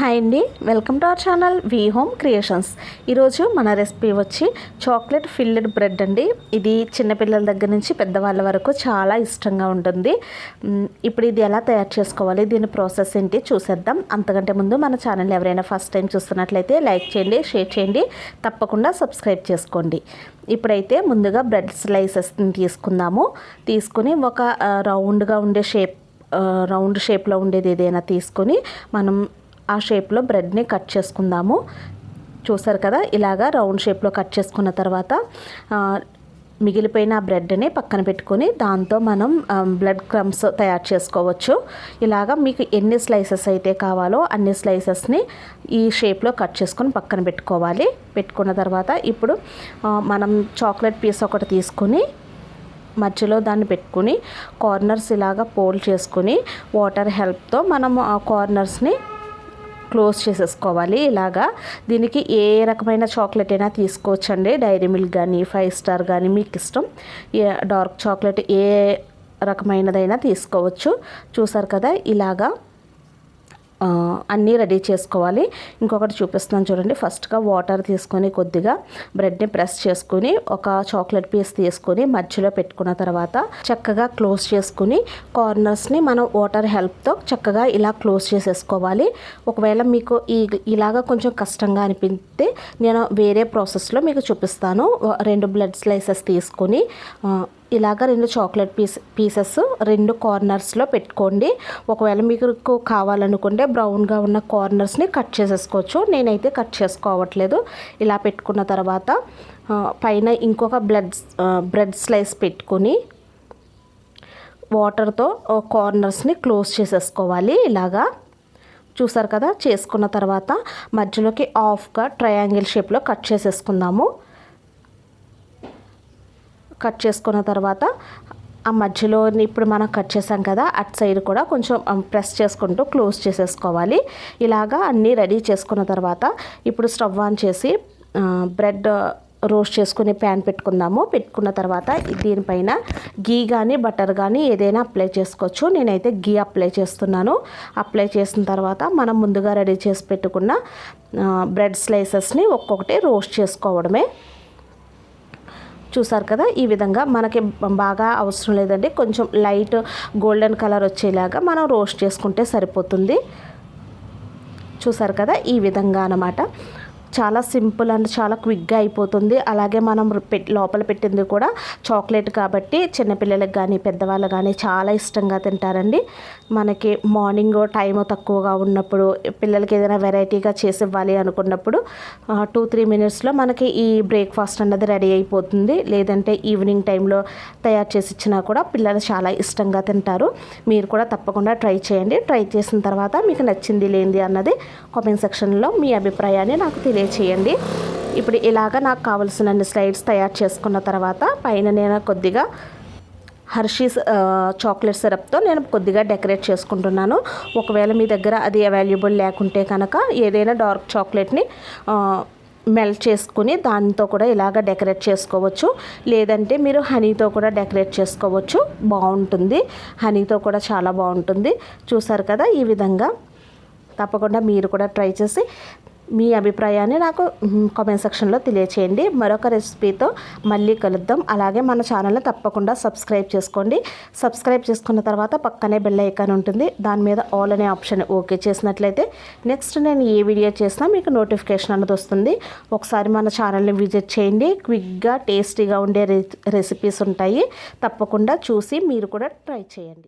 Hi అండి, welcome to our channel home creations. ఈరోజు మన రెసిపీ వచ్చి చాక్లెట్ ఫిల్డ్ బ్రెడ్ అండి. ఇది చిన్నపిల్లల దగ్గర నుంచి పెద్దవాళ్ళ వరకు చాలా ఇష్టంగా ఉంటుంది. ఇప్పుడు ఇది ఎలా తయారు చేసుకోవాలి, దీని ప్రాసెస్ ఏంటి చూసేద్దాం. అంతకంటే ముందు మన ఛానల్ ఎవరైనా ఫస్ట్ టైం చూస్తున్నట్లయితే లైక్ చేయండి, షేర్ చేయండి, తప్పకుండా సబ్స్క్రైబ్ చేసుకోండి. ఇప్పుడైతే ముందుగా బ్రెడ్ స్లైసెస్ని తీసుకుని ఒక రౌండ్ షేప్లో ఉండేది ఏదైనా తీసుకొని మనం ఆ షేప్లో బ్రెడ్ని కట్ చేసుకుందాము. చూసారు కదా, ఇలాగా రౌండ్ షేప్లో కట్ చేసుకున్న తర్వాత మిగిలిపోయిన ఆ బ్రెడ్ని పక్కన పెట్టుకొని దాంతో మనం బ్రెడ్ క్రమ్స్ తయారు చేసుకోవచ్చు. ఇలాగా మీకు ఎన్ని స్లైసెస్ అయితే కావాలో అన్ని స్లైసెస్ని ఈ షేప్లో కట్ చేసుకొని పక్కన పెట్టుకోవాలి. పెట్టుకున్న తర్వాత ఇప్పుడు మనం చాక్లెట్ పీస్ ఒకటి తీసుకొని మధ్యలో దాన్ని పెట్టుకుని కార్నర్స్ ఇలాగా ఫోల్డ్ చేసుకుని వాటర్ హెల్ప్తో మనం ఆ కార్నర్స్ని క్లోజ్ చేసేసుకోవాలి. ఇలాగా దీనికి ఏ రకమైన చాక్లెట్ అయినా తీసుకోవచ్చండి. డైరీ మిల్క్ కానీ 5 స్టార్ కానీ మీకు ఇష్టం. డార్క్ చాక్లెట్ ఏ రకమైనదైనా తీసుకోవచ్చు. చూసారు కదా, ఇలాగా అన్నీ రెడీ చేసుకోవాలి. ఇంకొకటి చూపిస్తున్నాను చూడండి. ఫస్ట్గా వాటర్ తీసుకొని కొద్దిగా బ్రెడ్ని ప్రెస్ చేసుకుని ఒక చాక్లెట్ పీస్ తీసుకొని మధ్యలో పెట్టుకున్న తర్వాత చక్కగా క్లోజ్ చేసుకుని కార్నర్స్ని మనం వాటర్ హెల్ప్తో చక్కగా ఇలా క్లోజ్ చేసేసుకోవాలి. ఒకవేళ మీకు ఇలాగా కొంచెం కష్టంగా అనిపిస్తే నేను వేరే ప్రాసెస్లో మీకు చూపిస్తాను. 2 బ్రెడ్ స్లైసెస్ తీసుకొని ఇలాగ 2 చాక్లెట్ పీసెస్ 2 కార్నర్స్లో పెట్టుకోండి. ఒకవేళ మీకు కావాలనుకుంటే బ్రౌన్గా ఉన్న కార్నర్స్ని కట్ చేసేసుకోవచ్చు. నేనైతే కట్ చేసుకోవట్లేదు. ఇలా పెట్టుకున్న తర్వాత పైన ఇంకొక బ్రెడ్ స్లైస్ పెట్టుకొని వాటర్తో కార్నర్స్ని క్లోజ్ చేసేసుకోవాలి. ఇలాగా చూసారు కదా, చేసుకున్న తర్వాత మధ్యలోకి హాఫ్గా ట్రయాంగిల్ షేప్లో కట్ చేసేసుకుందాము. కట్ చేసుకున్న తర్వాత ఆ మధ్యలో ఇప్పుడు మనం కట్ చేసాం కదా, అటు సైడ్ కూడా కొంచెం ప్రెస్ చేసుకుంటూ క్లోజ్ చేసేసుకోవాలి. ఇలాగా అన్నీ రెడీ చేసుకున్న తర్వాత ఇప్పుడు స్టవ్ ఆన్ చేసి బ్రెడ్ రోస్ట్ చేసుకుని ప్యాన్ పెట్టుకున్న తర్వాత దీనిపైన గీ కానీ బటర్ కానీ ఏదైనా అప్లై చేసుకోవచ్చు. నేనైతే గీ అప్లై చేస్తున్నాను. అప్లై చేసిన తర్వాత మనం ముందుగా రెడీ చేసి పెట్టుకున్న బ్రెడ్ స్లైసెస్ని ఒక్కొక్కటి రోస్ట్ చేసుకోవడమే. చూసారు కదా, ఈ విధంగా మనకి బాగా అవసరం లేదండి, కొంచెం లైట్ గోల్డెన్ కలర్ వచ్చేలాగా మనం రోస్ట్ చేసుకుంటే సరిపోతుంది. చూసారు కదా, ఈ విధంగా అన్నమాట. చాలా సింపుల్ అండ్ చాలా క్విక్గా అయిపోతుంది. అలాగే మనం లోపల పెట్టింది కూడా చాక్లెట్ కాబట్టి చిన్నపిల్లలకు కానీ పెద్దవాళ్ళు కానీ చాలా ఇష్టంగా తింటారండి. మనకి మార్నింగ్ టైం తక్కువగా ఉన్నప్పుడు పిల్లలకి ఏదైనా వెరైటీగా చేసి ఇవ్వాలి అనుకున్నప్పుడు 2-3 మినిట్స్లో మనకి ఈ బ్రేక్ఫాస్ట్ అన్నది రెడీ అయిపోతుంది. లేదంటే ఈవినింగ్ టైంలో తయారు చేసి ఇచ్చినా కూడా పిల్లలు చాలా ఇష్టంగా తింటారు. మీరు కూడా తప్పకుండా ట్రై చేయండి. ట్రై చేసిన తర్వాత మీకు నచ్చింది లేనిది అన్నది కామెంట్ సెక్షన్లో మీ అభిప్రాయాన్ని నాకు తెలియచేయండి. ఇప్పుడు ఇలాగ నాకు కావలసిన స్లైడ్స్ తయారు చేసుకున్న తర్వాత పైన నేను కొద్దిగా హర్షీస్ చాక్లెట్ సిరప్తో నేను కొద్దిగా డెకరేట్ చేసుకుంటున్నాను. ఒకవేళ మీ దగ్గర అది అవైలబుల్ లేకుంటే కనుక ఏదైనా డార్క్ చాక్లెట్ని మెల్ట్ చేసుకుని దాంతో కూడా ఇలాగ డెకరేట్ చేసుకోవచ్చు. లేదంటే మీరు హనీతో కూడా డెకరేట్ చేసుకోవచ్చు, బాగుంటుంది. హనీతో కూడా చాలా బాగుంటుంది. చూసారు కదా, ఈ విధంగా తప్పకుండా మీరు కూడా ట్రై చేసి మీ అభిప్రాయాన్ని నాకు కామెంట్ సెక్షన్లో తెలియచేయండి. మరొక రెసిపీతో మళ్ళీ కలుద్దాం. అలాగే మన ఛానల్ని తప్పకుండా సబ్స్క్రైబ్ చేసుకోండి. సబ్స్క్రైబ్ చేసుకున్న తర్వాత పక్కనే బెల్ ఐకాన్ ఉంటుంది, దాని మీద ఆల్ అనే ఆప్షన్ ఓకే చేసినట్లయితే నెక్స్ట్ నేను ఏ వీడియో చేసినా మీకు నోటిఫికేషన్ అన్నది వస్తుంది. ఒకసారి మన ఛానల్ని విజిట్ చేయండి. క్విక్గా టేస్టీగా ఉండే రెసిపీస్ ఉంటాయి. తప్పకుండా చూసి మీరు కూడా ట్రై చేయండి.